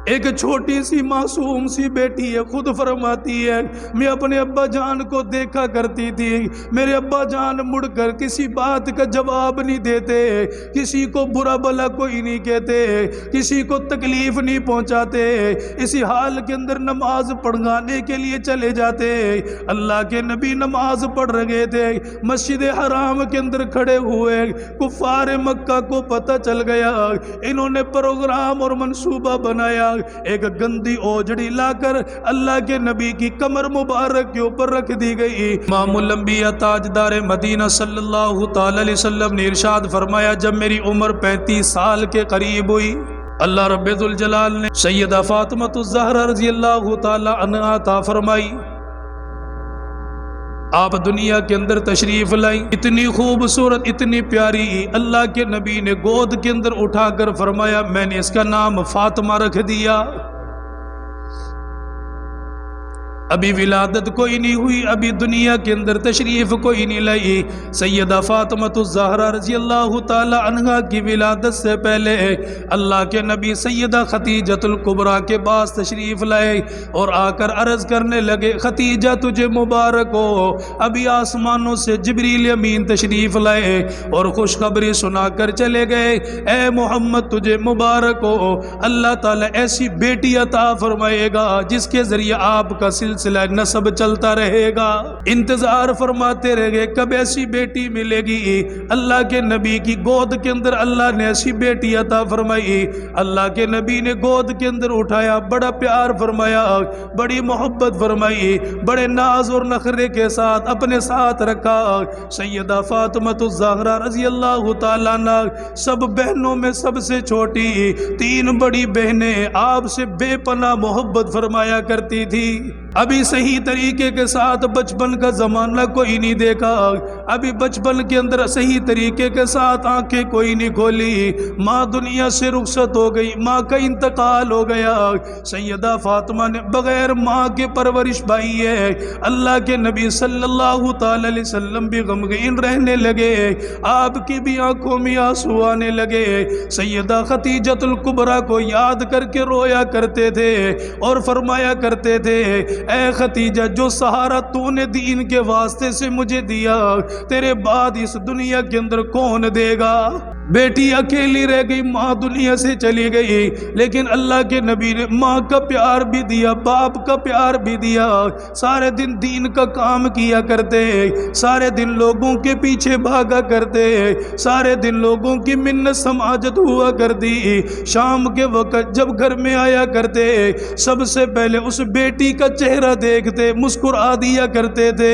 ایک چھوٹی سی معصوم سی بیٹی ہے، خود فرماتی ہے میں اپنے ابا جان کو دیکھا کرتی تھی، میرے ابا جان مڑ کر کسی بات کا جواب نہیں دیتے، کسی کو برا بھلا کوئی نہیں کہتے، کسی کو تکلیف نہیں پہنچاتے، اسی حال کے اندر نماز پڑھانے کے لیے چلے جاتے۔ اللہ کے نبی نماز پڑھ رہے تھے، مسجد حرام کے اندر کھڑے ہوئے، کفار مکہ کو پتہ چل گیا، انہوں نے پروگرام اور منصوبہ بنایا، ایک گندی اوجڑی لا کر اللہ کے نبی کی کمر مبارک کے اوپر رکھ دی گئی۔ امام الانبیاء تاجدار مدینہ صلی اللہ تعالی علیہ وسلم نے ارشاد فرمایا، جب میری عمر 35 سال کے قریب ہوئی، اللہ رب ذوالجلال نے سیدہ فاطمہ الزہرا رضی اللہ تعالی عنہا عطا فرمائی، آپ دنیا کے اندر تشریف لائی، اتنی خوبصورت اتنی پیاری، اللہ کے نبی نے گود کے اندر اٹھا کر فرمایا میں نے اس کا نام فاطمہ رکھ دیا۔ ابھی ولادت کوئی نہیں ہوئی، ابھی دنیا کے اندر تشریف کوئی نہیں لائی، سیدہ فاطمہ الزہرا رضی اللہ تعالی عنہا کی ولادت سے پہلے اللہ کے نبی سیدہ ختیجۃ الکبریٰ کے پاس تشریف لائے اور آ کر عرض کرنے لگے، ختیجہ تجھے مبارک ہو، ابھی آسمانوں سے جبریل امین تشریف لائے اور خوشخبری سنا کر چلے گئے، اے محمد تجھے مبارک ہو، اللہ تعالیٰ ایسی بیٹی عطا فرمائے گا جس کے ذریعے آپ کا سلسلہ نسب چلتا رہے گا۔ انتظار فرماتے رہے کب ایسی بیٹی ملے گی، اللہ کے نبی کی گود کے اندر اللہ نے ایسی بیٹی عطا فرمائی، اللہ کے نبی نے گود کے اندر اٹھایا، بڑا پیار فرمایا، بڑی محبت فرمائی، بڑے ناز اور نخرے کے ساتھ اپنے ساتھ رکھا۔ سیدہ فاطمہ الزہرا رضی اللہ تعالیٰ عنہ سب بہنوں میں سب سے چھوٹی، 3 بڑی بہنیں آپ سے بے پناہ محبت فرمایا کرتی تھی۔ ابھی صحیح طریقے کے ساتھ بچپن کا زمانہ کوئی نہیں دیکھا، ابھی بچپن کے اندر صحیح طریقے کے ساتھ آنکھیں کوئی نہیں کھولی، ماں دنیا سے رخصت ہو گئی، ماں کا انتقال ہو گیا، سیدہ فاطمہ نے بغیر ماں کے پرورش پائی ہے۔ اللہ کے نبی صلی اللہ تعالی علیہ وسلم بھی غمگین رہنے لگے، آپ کی بھی آنکھوں میں آنسو آنے لگے، سیدہ ختیجۃ الکبریٰ کو یاد کر کے رویا کرتے تھے اور فرمایا کرتے تھے، اے ختیجہ جو سہارا تو نے دین کے واسطے سے مجھے دیا، تیرے بعد اس دنیا کے اندر کون دے گا۔ بیٹی اکیلی رہ گئی، ماں دنیا سے چلی گئی، لیکن اللہ کے نبی نے ماں کا پیار بھی دیا، باپ کا پیار بھی دیا، سارے دن دین کا کام کیا کرتے، سارے دن لوگوں کے پیچھے بھاگا کرتے، سارے دن لوگوں کی منت سماجت ہوا کرتی، شام کے وقت جب گھر میں آیا کرتے سب سے پہلے اس بیٹی کا چہرہ دیکھتے مسکرا دیا کرتے تھے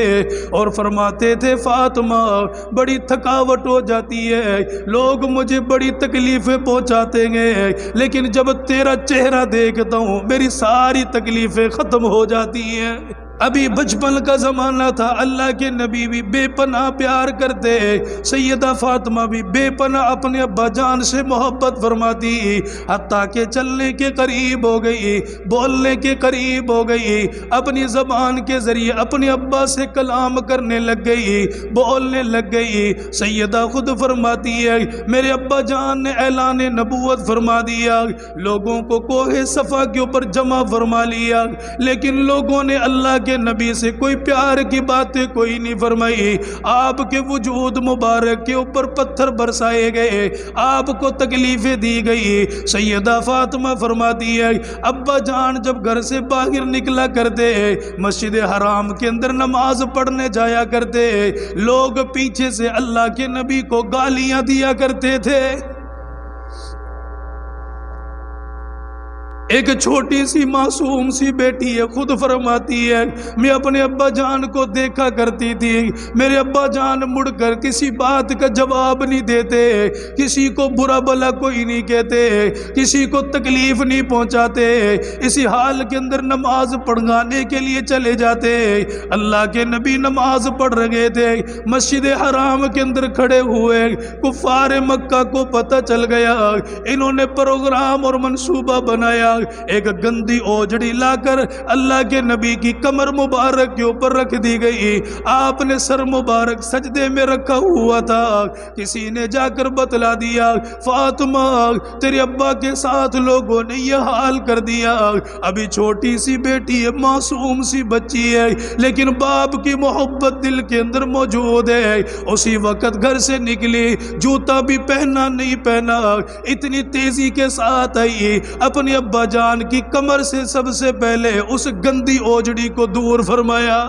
اور فرماتے تھے فاطمہ بڑی تھکاوٹ ہو جاتی ہے، لوگ مجھے بڑی تکلیفیں پہنچاتے ہیں، لیکن جب تیرا چہرہ دیکھتا ہوں میری ساری تکلیفیں ختم ہو جاتی ہیں۔ ابھی بچپن کا زمانہ تھا، اللہ کے نبی بھی بے پناہ پیار کرتے، سیدہ فاطمہ بھی بے پناہ اپنے ابا جان سے محبت فرماتی، حتیٰ کہ چلنے کے قریب ہو گئی، بولنے کے قریب ہو گئی، اپنی زبان کے ذریعے اپنے ابا سے کلام کرنے لگ گئی، بولنے لگ گئی۔ سیدہ خود فرماتی ہے میرے ابا جان نے اعلان نبوت فرما دیا، لوگوں کو کوہ صفا کے اوپر جمع فرما لیا، لیکن لوگوں نے اللہ کے نبی سے کوئی پیار کی باتیں کوئی نہیں فرمائی، آپ کے وجود مبارک کے اوپر پتھر برسائے گئے، آپ کو تکلیفیں دی گئی۔ سیدہ فاطمہ فرماتی ہے ابا جان جب گھر سے باہر نکلا کرتے مسجد حرام کے اندر نماز پڑھنے جایا کرتے، لوگ پیچھے سے اللہ کے نبی کو گالیاں دیا کرتے تھے۔ ایک چھوٹی سی معصوم سی بیٹی ہے، خود فرماتی ہے میں اپنے ابا جان کو دیکھا کرتی تھی، میرے ابا جان مڑ کر کسی بات کا جواب نہیں دیتے، کسی کو برا بھلا کوئی نہیں کہتے، کسی کو تکلیف نہیں پہنچاتے، اسی حال کے اندر نماز پڑھانے کے لیے چلے جاتے۔ اللہ کے نبی نماز پڑھ رہے تھے، مسجد حرام کے اندر کھڑے ہوئے، کفار مکہ کو پتہ چل گیا، انہوں نے پروگرام اور منصوبہ بنایا، ایک گندی اوجڑی لا کر اللہ کے نبی کی کمر مبارک کے اوپر رکھ دی گئی. آپ نے سر مبارک سجدے میں رکھا ہوا تھا. کسی نے جا کر بتلا دیا فاطمہ تیرے ابا کے ساتھ لوگوں نے یہ حال کر دیا. ابھی چھوٹی سی بیٹی ہے, معصوم سی بچی ہے, لیکن باپ کی محبت دل کے اندر موجود ہے. اسی وقت گھر سے نکلی, جوتا بھی پہنا نہیں پہنا, اتنی تیزی کے ساتھ آئی, اپنے ابا جان کی کمر سے سب سے پہلے اس گندی اوجڑی کو دور فرمایا.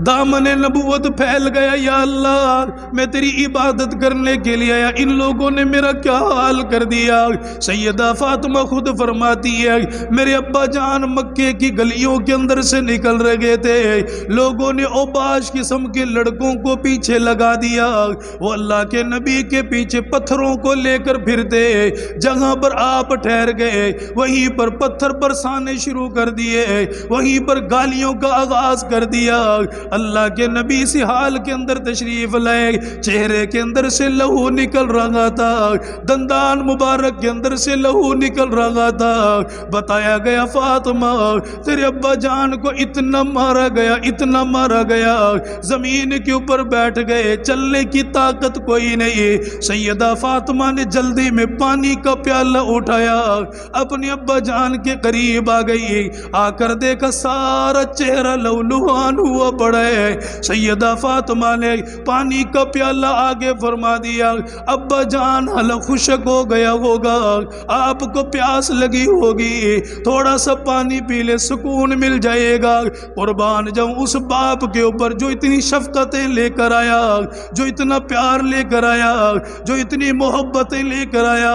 دامن نبوت پھیل گیا. یا اللہ میں تیری عبادت کرنے کے لیے آیا, ان لوگوں نے میرا کیا حال کر دیا. سیدہ فاطمہ خود فرماتی ہے میرے ابا جان مکے کی گلیوں کے اندر سے نکل رہے تھے, لوگوں نے اوباش قسم کے لڑکوں کو پیچھے لگا دیا. وہ اللہ کے نبی کے پیچھے پتھروں کو لے کر پھرتے, جہاں پر آپ ٹھہر گئے وہیں پر پتھر برسانے شروع کر دیے, وہیں پر گالیوں کا آغاز کر دیا. اللہ کے نبی اسی حال کے اندر تشریف لائے, چہرے کے اندر سے لہو نکل رہا تھا, دندان مبارک کے اندر سے لہو نکل رہا تھا. بتایا گیا فاطمہ تیرے ابا جان کو اتنا مارا گیا, اتنا مارا گیا, زمین کے اوپر بیٹھ گئے, چلنے کی طاقت کوئی نہیں. سیدہ فاطمہ نے جلدی میں پانی کا پیالہ اٹھایا, اپنے ابا جان کے قریب آ گئی, آ کر دیکھا سارا چہرہ لہولہان ہوا پڑا ہے. سیدہ فاطمہ نے پانی کا پیالہ آگے فرما دیا, ابا جان حلق خشک ہو گیا ہوگا, آپ کو پیاس لگی ہوگی, تھوڑا سا پانی پی لے سکون مل جائے گا. قربان جاؤں اس باپ کے اوپر جو اتنی شفقتیں لے کر آیا, جو اتنا پیار لے کر آیا, جو اتنی محبتیں لے کر آیا.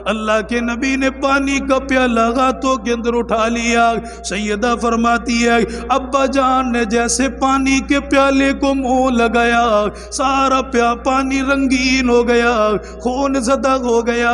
اللہ کے نبی نے پانی کا پیالہ ہاتھوں کے اندر اٹھا لیا. سیدہ فرماتی ہے ابا جان نے جیسے پانی کے پیالے کو منہ لگایا, سارا پانی رنگین ہو گیا, خون زدہ ہو گیا.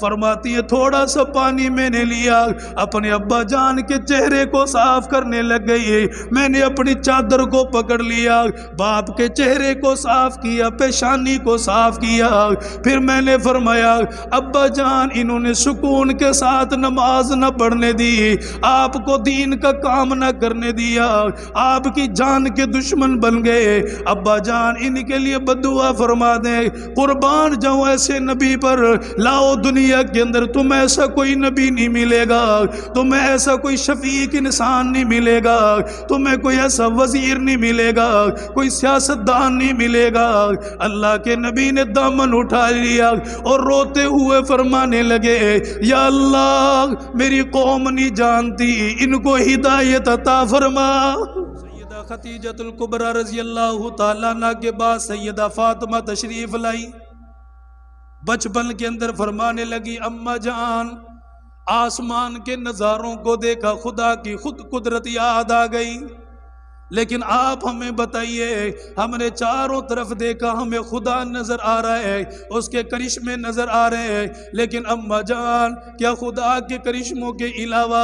فرماتی ہے تھوڑا سا پانی میں نے لیا, اپنے ابا جان کے چہرے کو صاف کرنے لگ گئی. میں نے اپنی چادر کو پکڑ لیا, باپ کے چہرے کو صاف کیا, پیشانی کو صاف کیا. پھر میں نے فرمایا ابا جان انہوں نے سکون کے ساتھ نماز نہ پڑھنے دی, آپ کو دین کا کام نہ کرنے دیا, آپ کی جان کے دشمن بن گئے. ابا جان ان کے لیے بددعا فرما دیں. قربان جاؤں ایسے نبی پر لاؤ دنیا کے اندر, تمہیں ایسا کوئی نبی نہیں ملے گا, تمہیں ایسا کوئی شفیق انسان نہیں ملے گا, تمہیں کوئی ایسا وزیر نہیں ملے گا, کوئی سیاستدان نہیں ملے گا. اللہ کے نبی نے دامن اٹھا لیا اور روتے ہوئے فرمانے لگے یا اللہ میری قوم نہیں جانتی, ان کو ہدایت عطا فرما. خدیجۃ الکبریٰ رضی اللہ تعالیٰ عنہ کے بعد سیدہ فاطمہ تشریف لائی. بچپن کے اندر فرمانے لگی اماں جان آسمان کے نظاروں کو دیکھا, خدا کی خود قدرت یاد آ گئی. لیکن آپ ہمیں بتائیے, ہم نے چاروں طرف دیکھا, ہمیں خدا نظر آ رہا ہے, اس کے کرشمے نظر آ رہے ہیں, لیکن اماں جان کیا خدا کے کرشموں کے علاوہ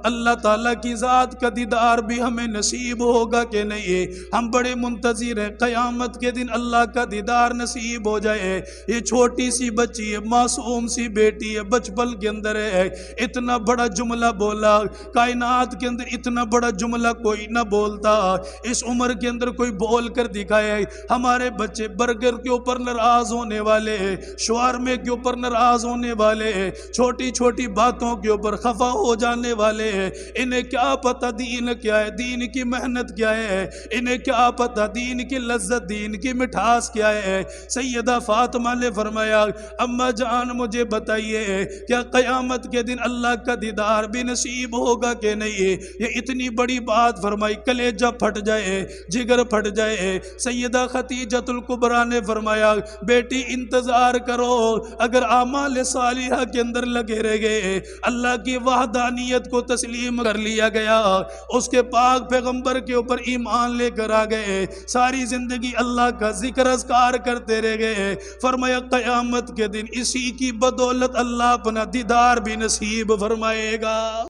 اللہ تعالیٰ کی ذات کا دیدار بھی ہمیں نصیب ہوگا کہ نہیں؟ ہم بڑے منتظر ہیں قیامت کے دن اللہ کا دیدار نصیب ہو جائے. یہ چھوٹی سی بچی ہے, معصوم سی بیٹی ہے, بچپن کے اندر ہے, اتنا بڑا جملہ بولا, کائنات کے اندر اتنا بڑا جملہ کوئی نہ بولتا. اس عمر کے اندر کوئی بول کر دکھائے. ہمارے بچے برگر کے اوپر ناراض ہونے والے ہیں, شاورمے کے اوپر ناراض ہونے والے ہیں, چھوٹی چھوٹی باتوں کے اوپر خفا ہو جانے والے ہیں. انہیں کیا پتہ دین کیا ہے, دین کی محنت کیا ہے, انہیں کیا پتہ دین کی لذت, دین کی مٹھاس کیا ہے. سیدہ فاطمہ نے فرمایا اماں جان مجھے بتائیے کیا قیامت کے دن اللہ کا دیدار بھی نصیب ہوگا کہ نہیں؟ یہ اتنی بڑی بات فرمائی, کلیجہ پھٹ جائے, جگر پھٹ جائے. سیدہ خدیجۃ الکبریٰ نے فرمایا بیٹی انتظار کرو, اگر اعمال صالحہ کے اندر لگے رہ گئے, اللہ کی وحدانیت کو تسلیم کر لیا گیا, اس کے پاک پیغمبر کے اوپر ایمان لے کر آ گئے, ساری زندگی اللہ کا ذکر اذکار کرتے رہ گئے, فرمایا قیامت کے دن اسی کی بدولت اللہ اپنا دیدار بھی نصیب فرمائے گا.